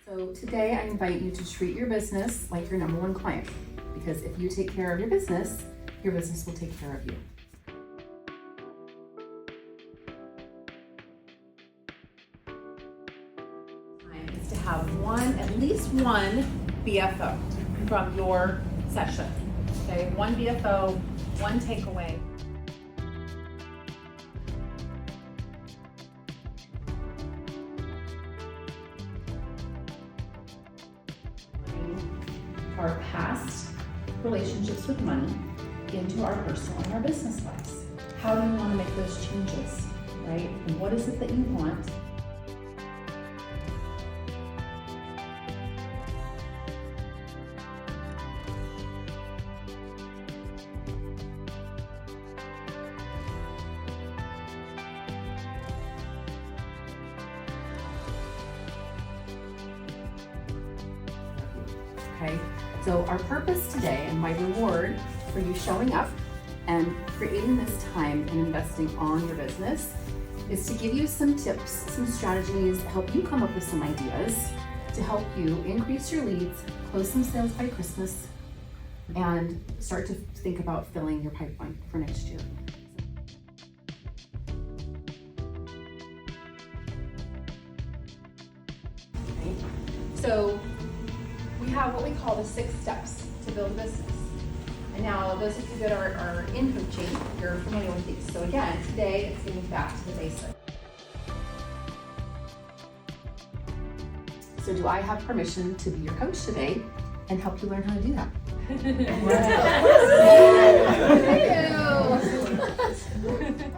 So today I invite you to treat your business like your number one client, because if you take care of your business will take care of you. Is to have at least one BFO from your session. Okay, one BFO, one takeaway. Our past relationships with money into our personal and our business lives. How do you want to make those changes, right? And what is it that you want? Okay, so our purpose today and my reward for you showing up and creating this time and investing on your business is to give you some tips, some strategies, help you come up with some ideas to help you increase your leads, close some sales by Christmas, and start to think about filling your pipeline for next year. Okay. So we have what we call the 6 steps to build a business. And now those of you that are in coaching, you're familiar with these. So again, today it's getting back to the basics. So do I have permission to be your coach today and help you learn how to do that? Thank you.